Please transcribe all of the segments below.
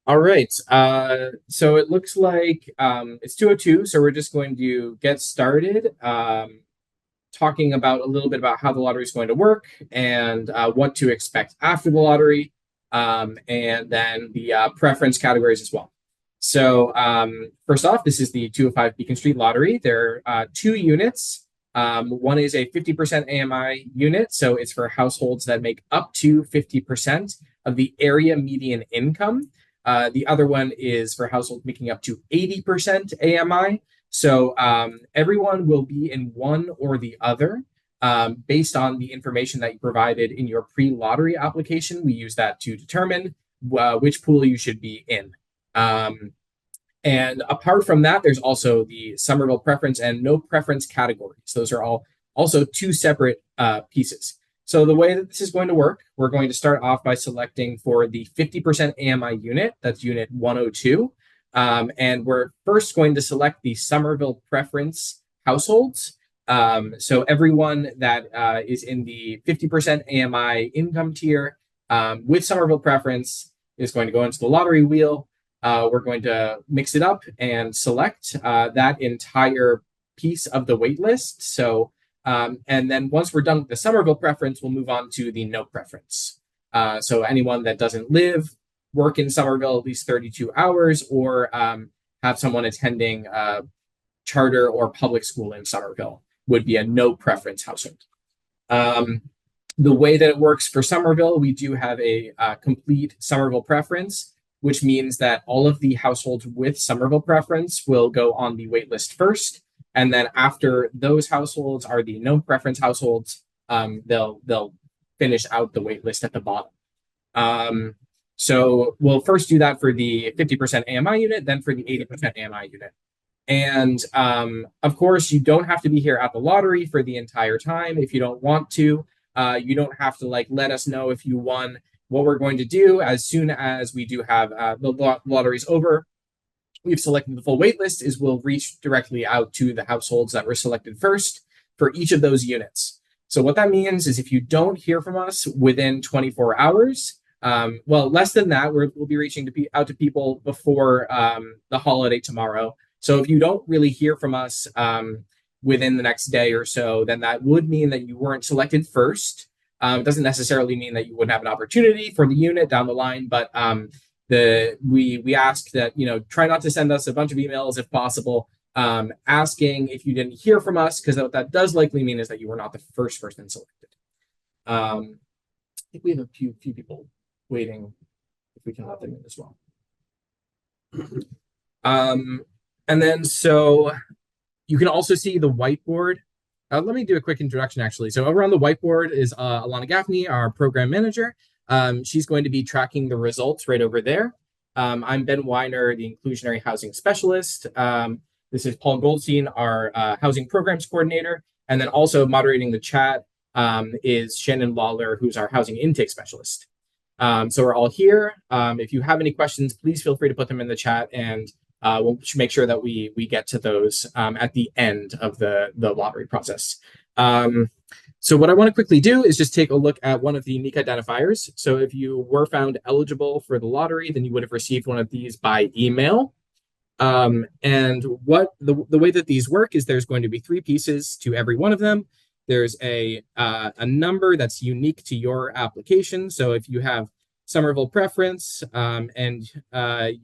All right. So it looks like it's 2:02, so we're just going to get started talking about a little bit about how the lottery is going to work and what to expect after the lottery, and then the preference categories as well. So first off, this is the 205 Beacon Street Lottery. There are two units. One is a 50% AMI unit, so it's for households that make up to 50% of the area median income. The other one is for households making up to 80% AMI. So everyone will be in one or the other based on the information that you provided in your pre-lottery application. We use that to determine which pool you should be in. And apart from that, there's also the Somerville preference and no preference categories. Those are all also two separate pieces. So the way that this is going to work, we're going to start off by selecting for the 50% AMI unit, that's unit 102. And we're first going to select the Somerville preference households. So everyone that is in the 50% AMI income tier with Somerville preference is going to go into the lottery wheel. We're going to mix it up and select that entire piece of the waitlist. So and then once we're done with the Somerville preference, we'll move on to the no preference. So anyone that doesn't live, work in Somerville at least 32 hours, or have someone attending charter or public school in Somerville would be a no preference household. The way that it works for Somerville, we do have a complete Somerville preference, which means that all of the households with Somerville preference will go on the waitlist first. And then after those households are the no preference households, they'll finish out the wait list at the bottom. So we'll first do that for the 50% AMI unit, then for the 80% AMI unit. And of course, you don't have to be here at the lottery for the entire time if you don't want to. You don't have to let us know if you won. What we're going to do as soon as we do have the lottery's over, we've selected the full wait list, is we'll reach directly out to the households that were selected first for each of those units. So what that means is if you don't hear from us within 24 hours, well, less than that, we'll be reaching out to people before the holiday tomorrow. So if you don't really hear from us within the next day or so, then that would mean that you weren't selected first. It doesn't necessarily mean that you wouldn't have an opportunity for the unit down the line, but we ask that try not to send us a bunch of emails if possible, asking if you didn't hear from us, because what that does likely mean is that you were not the first person selected. I think we have a few people waiting if we can let them in as well. And then so you can also see the whiteboard. Let me do a quick introduction, actually. So over on the whiteboard is Alana Gaffney, our program manager. She's going to be tracking the results right over there. I'm Ben Weiner, the Inclusionary Housing Specialist. This is Paul Goldstein, our Housing Programs Coordinator. And then also moderating the chat is Shannon Lawler, who's our Housing Intake Specialist. So we're all here. If you have any questions, please feel free to put them in the chat, and we'll make sure that we get to those at the end of the lottery process. So what I want to quickly do is just take a look at one of the unique identifiers. So if you were found eligible for the lottery, then you would have received one of these by email. And what the way that these work is there's going to be three pieces to every one of them. There's a number that's unique to your application. So if you have Somerville preference and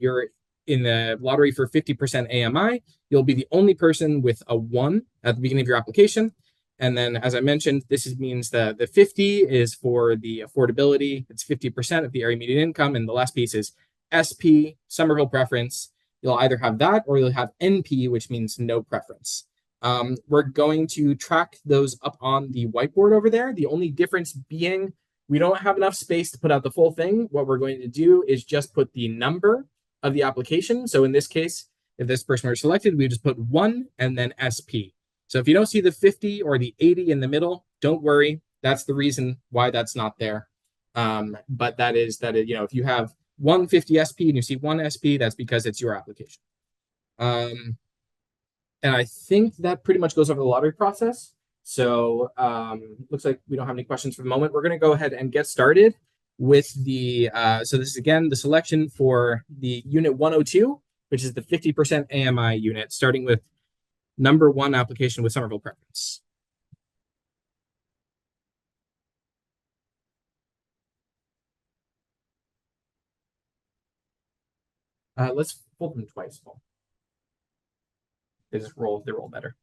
you're in the lottery for 50% AMI, you'll be the only person with a 1 at the beginning of your application. And then, as I mentioned, this means the 50 is for the affordability. It's 50% of the area median income. And the last piece is SP, Somerville preference. You'll either have that or you'll have NP, which means no preference. We're going to track those up on the whiteboard over there. The only difference being we don't have enough space to put out the full thing. What we're going to do is just put the number of the application. So in this case, if this person were selected, we just put 1 and then SP. So if you don't see the 50 or the 80 in the middle, don't worry. That's the reason why that's not there. But that is, if you have 150 SP and you see 1 SP, that's because it's your application. And I think that pretty much goes over the lottery process. So looks like we don't have any questions for the moment. We're going to go ahead and get started with the, so this is again the selection for the unit 102, which is the 50% AMI unit, starting with number 1 application with Somerville preference. Let's fold them twice, Paul. They roll better.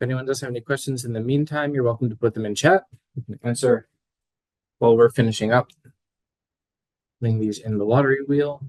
If anyone does have any questions in the meantime, you're welcome to put them in chat. We can answer while we're finishing up. Putting these in the lottery wheel.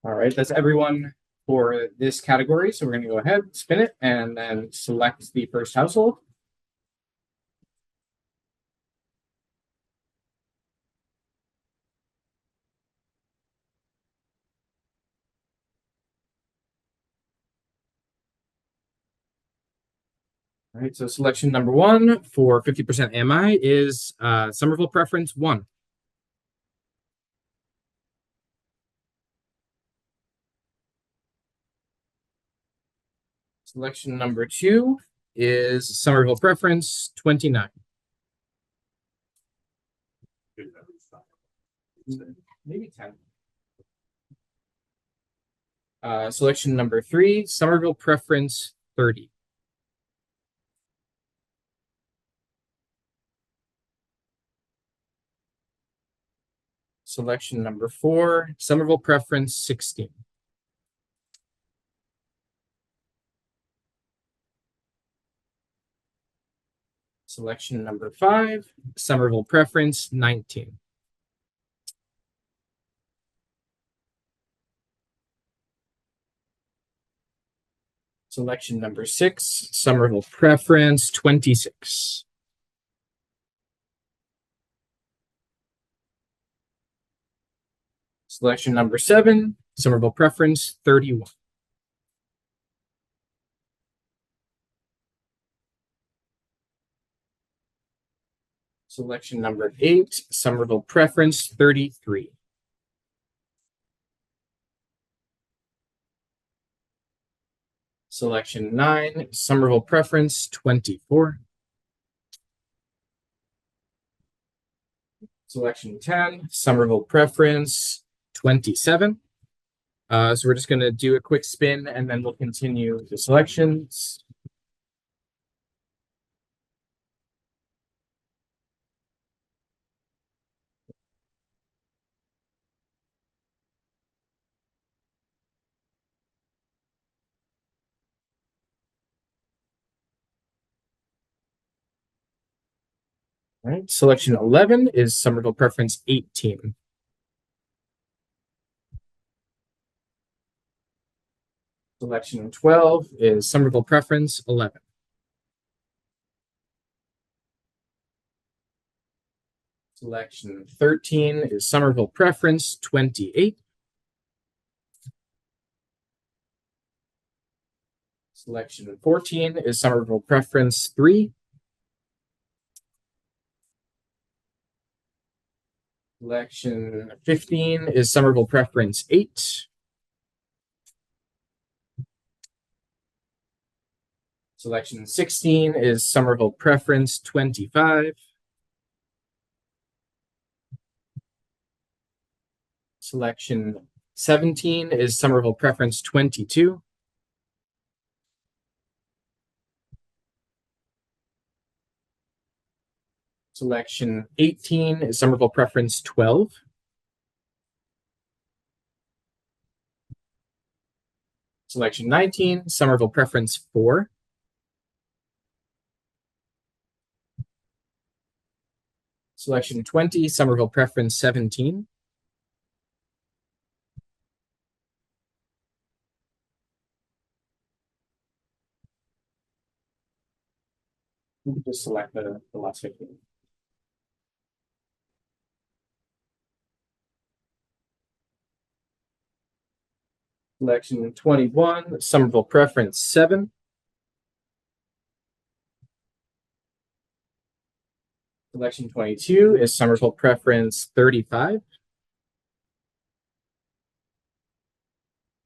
All right, that's everyone for this category. So we're going to go ahead, spin it, and then select the first household. All right, so selection number 1 for 50% AMI is Somerville preference 1. Selection number 2 is Somerville preference 29. Maybe 10. Selection number 3, Somerville preference 30. Selection number 4, Somerville preference 16. Selection number 5, Somerville preference 19. Selection number 6, Somerville preference 26. Selection number 7, Somerville preference 31. Selection number 8, Somerville preference 33. Selection 9, Somerville preference 24. Selection 10, Somerville preference 27. So we're just going to do a quick spin and then we'll continue the selections. All right, selection 11 is Somerville preference 18. Selection 12 is Somerville preference 11. Selection 13 is Somerville preference 28. Selection 14 is Somerville preference 3. Selection 15 is Somerville preference 8. Selection 16 is Somerville preference 25. Selection 17 is Somerville preference 22. Selection 18 is Somerville preference 12. Selection 19, Somerville preference 4. Selection 20, Somerville preference 17. We can just select the last 15. Selection 21, Somerville preference 7. Selection 22 is Somerville preference 35.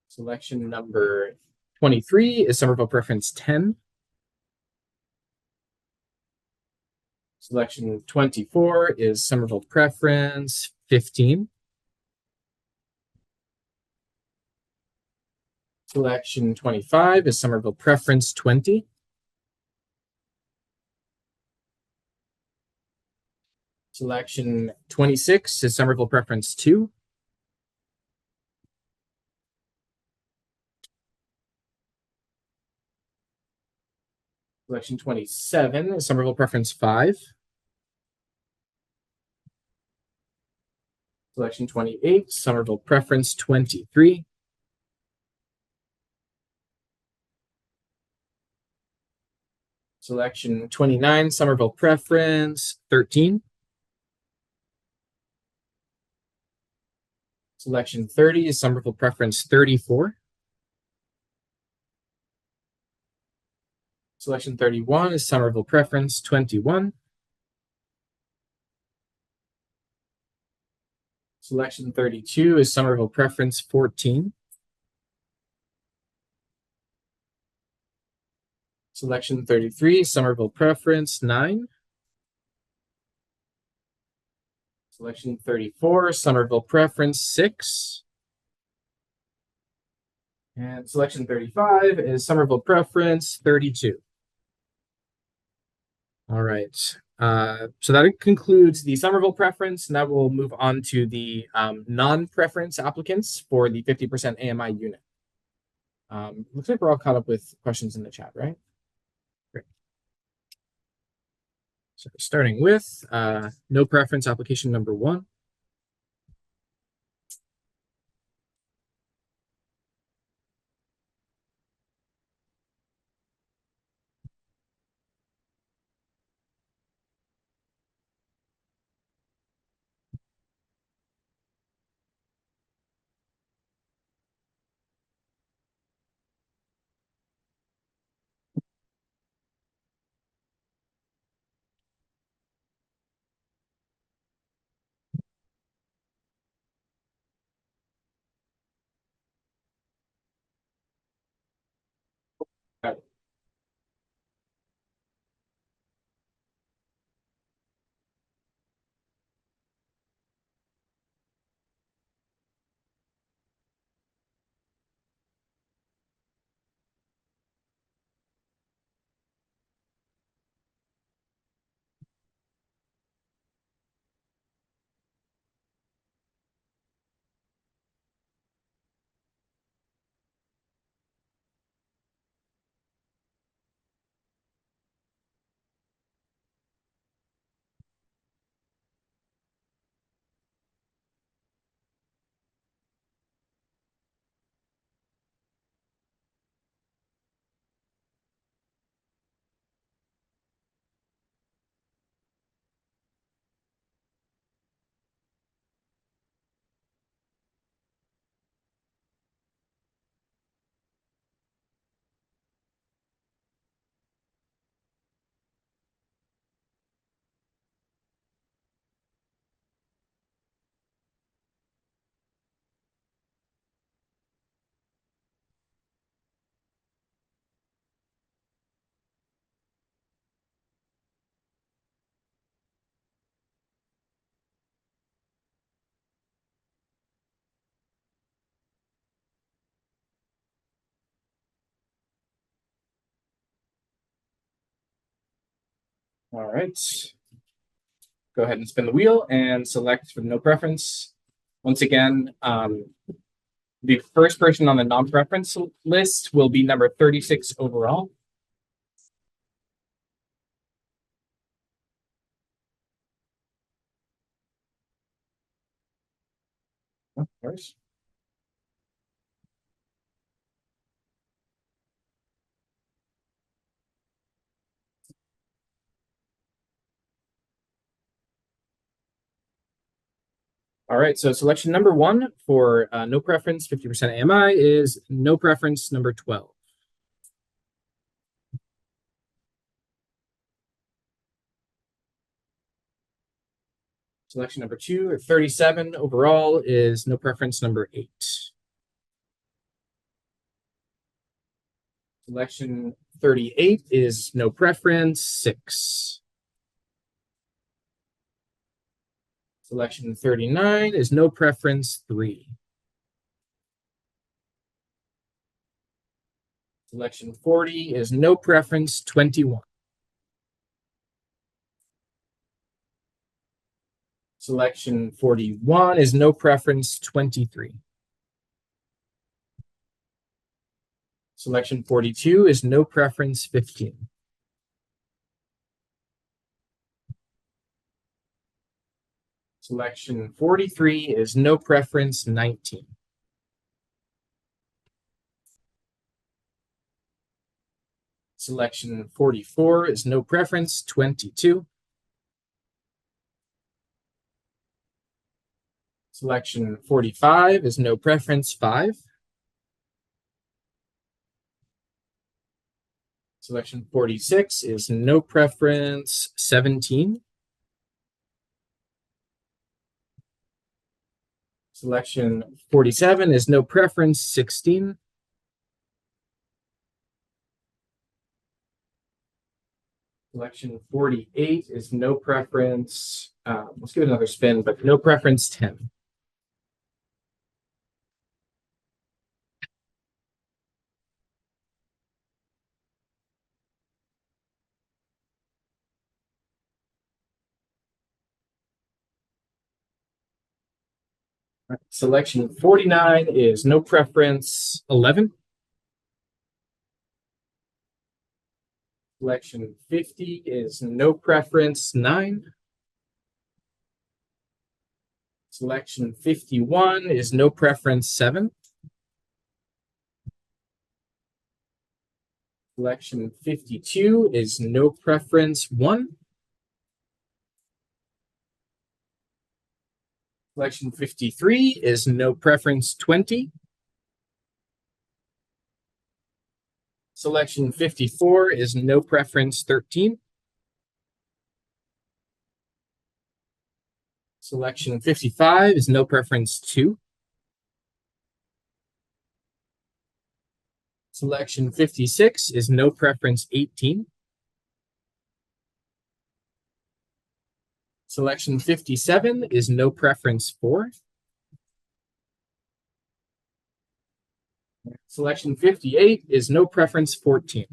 Selection number 23 is Somerville preference 10. Selection 24 is Somerville preference 15. Selection 25 is Somerville preference 20. Selection 26 is Somerville preference 2. Selection 27 is Somerville preference 5. Selection 28, Somerville preference 23. Selection 29, Somerville preference 13. Selection 30 is Somerville preference 34. Selection 31 is Somerville preference 21. Selection 32 is Somerville preference 14. Selection 33, Somerville preference 9. Selection 34, Somerville preference 6. And selection 35 is Somerville preference 32. All right. So that concludes the Somerville preference. Now we'll move on to the non-preference applicants for the 50% AMI unit. Looks like we're all caught up with questions in the chat, right? Great. So starting with no preference application number 1. All right. Go ahead and spin the wheel and select for no preference. Once again, the first person on the non-preference list will be number 36 overall. Of course. All right, so selection number 1 for no preference, 50% AMI is no preference number 12. Selection number 2, or 37 overall, is no preference number 8. Selection 38 is no preference 6. Selection 39 is no preference 3. Selection 40 is no preference 21. Selection 41 is no preference 23. Selection 42 is no preference 15. Selection 43 is no preference 19. Selection 44 is no preference 22. Selection 45 is no preference 5. Selection 46 is no preference 17. Selection 47 is no preference 16. Selection 48 is no preference, let's give it another spin, but no preference 10. Selection 49 is no preference 11. Selection 50 is no preference 9. Selection 51 is no preference 7. Selection 52 is no preference 1. Selection 53 is no preference 20. Selection 54 is no preference 13. Selection 55 is no preference 2. Selection 56 is no preference 18. Selection 57 is no preference 4. Selection 58 is no preference 14.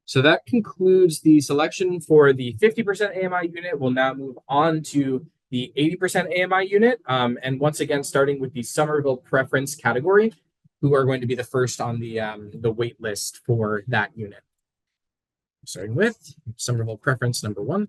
So that concludes the selection for the 50% AMI unit. We'll now move on to the 80% AMI unit. And once again, starting with the Somerville preference category, who are going to be the first on the wait list for that unit. Starting with Somerville preference number 1.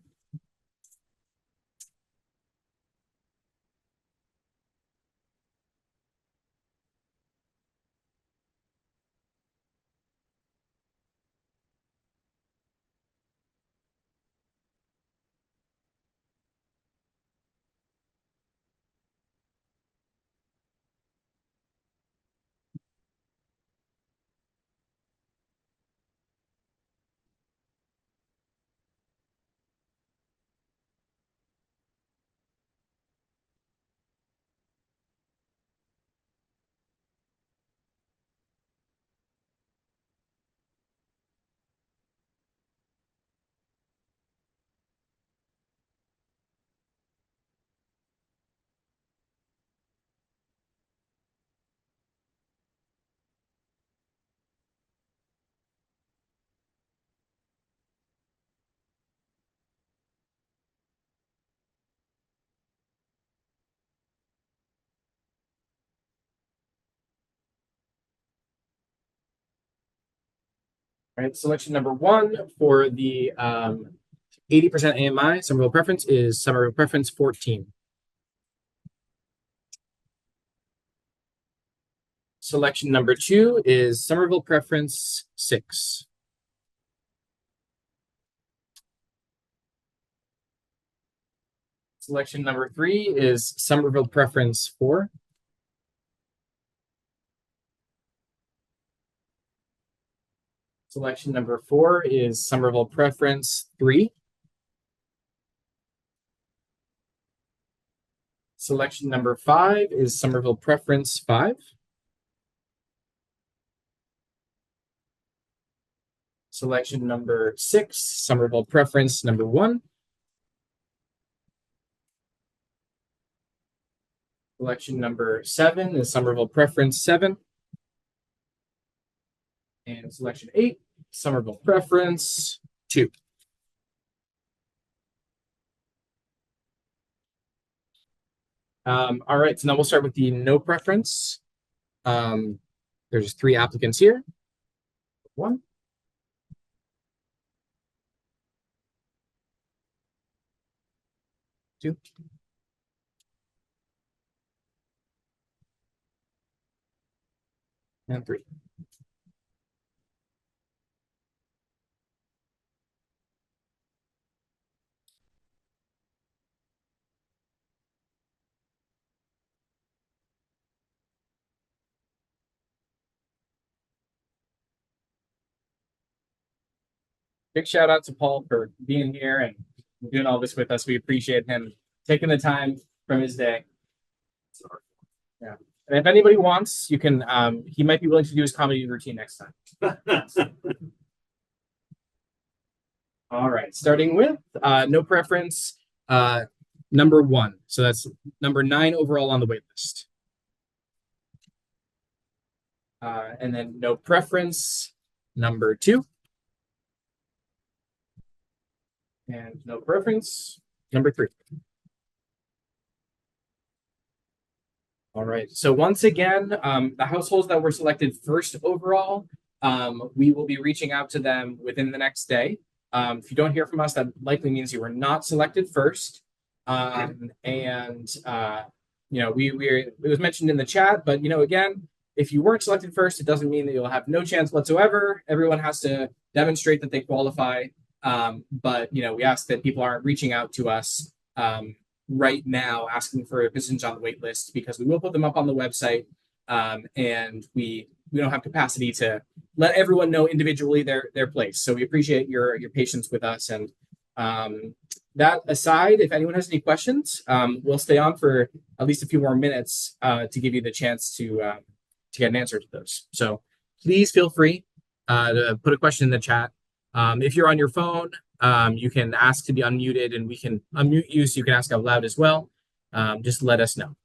All right, selection number one for the 80% AMI Somerville preference is Somerville preference 14. Selection number two is Somerville preference 6. Selection number three is Somerville preference 4. Selection number 4 is Somerville preference 3. Selection number 5 is Somerville preference 5. Selection number 6, Somerville preference number 1. Selection number 7 is Somerville preference 7. And selection 8, Somerville preference 2. All right, so now we'll start with the no preference. There's 3 applicants here. 1. 2. And 3. Big shout out to Paul for being here and doing all this with us. We appreciate him taking the time from his day. Yeah. And if anybody wants, you can, he might be willing to do his comedy routine next time. All right, starting with no preference, number 1. So that's number 9 overall on the wait list. And then no preference, number 2. And no preference, number 3. All right, so once again, the households that were selected first overall, we will be reaching out to them within the next day. If you don't hear from us, that likely means you were not selected first. You know, it was mentioned in the chat, but you know, again, if you weren't selected first, it doesn't mean that you'll have no chance whatsoever. Everyone has to demonstrate that they qualify. But you know, we ask that people aren't reaching out to us right now asking for positions on the wait list, because we will put them up on the website, and we don't have capacity to let everyone know individually their place. So we appreciate your patience with us. And that aside, if anyone has any questions, we'll stay on for at least a few more minutes to give you the chance to get an answer to those. So please feel free to put a question in the chat. If you're on your phone, you can ask to be unmuted, and we can unmute you so you can ask out loud as well. Just let us know.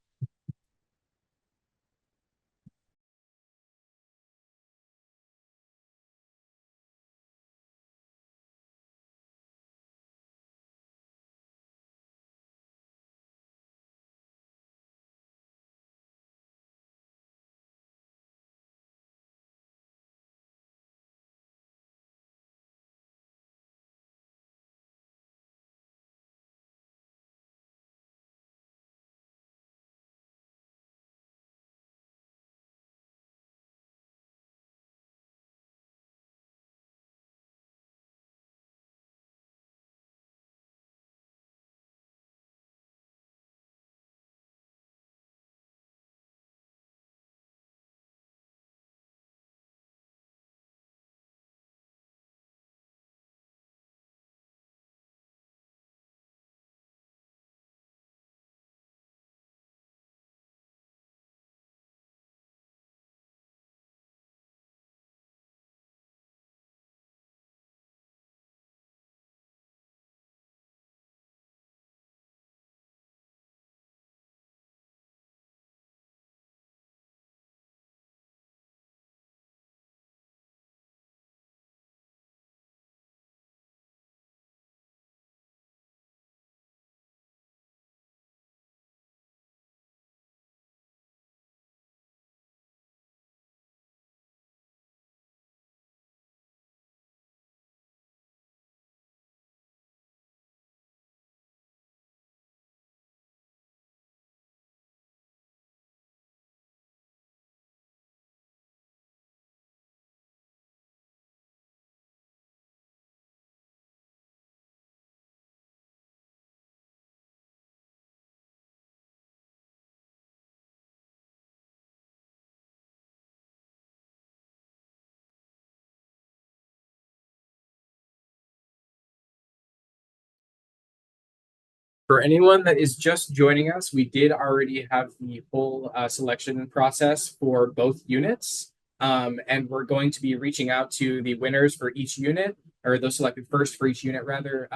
For anyone that is just joining us, we did already have the whole selection process for both units. And we're going to be reaching out to the winners for each unit, or those selected first for each unit, rather,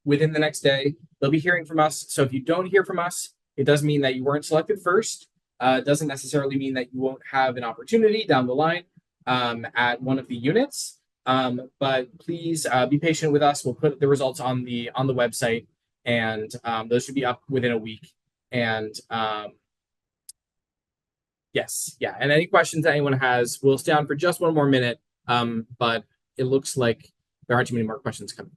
within the next day. They'll be hearing from us. So if you don't hear from us, it doesn't mean that you weren't selected first. It doesn't necessarily mean that you won't have an opportunity down the line at one of the units. But please be patient with us. We'll put the results on the website, and those should be up within a week. And yes, yeah. And any questions that anyone has, we'll stay on for just one more minute. But it looks like there aren't too many more questions coming.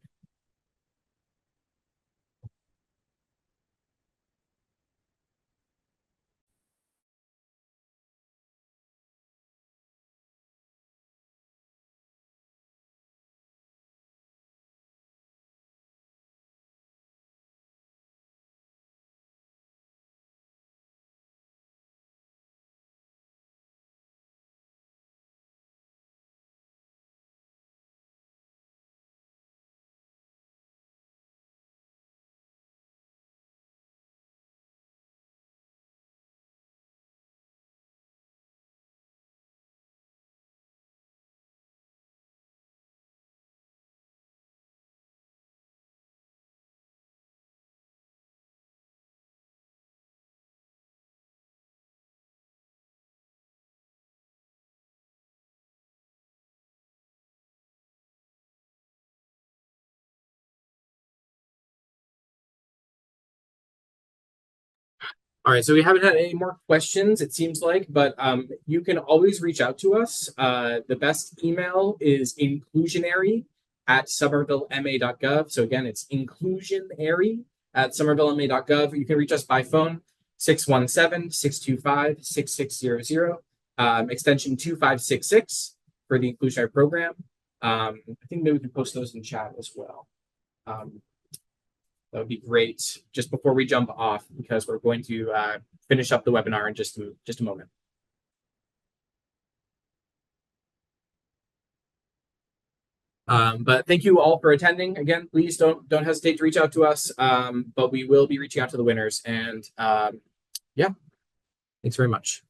All right, so we haven't had any more questions, it seems like, but you can always reach out to us. The best email is inclusionary@SomervilleMA.gov. So again, it's inclusionary@SomervilleMA.gov. You can reach us by phone, 617-625-6600, extension 2566 for the inclusionary program. I think maybe we can post those in chat as well. That would be great just before we jump off, because we're going to finish up the webinar in just a moment. But thank you all for attending. Again, please don't hesitate to reach out to us. But we will be reaching out to the winners. And yeah, thanks very much.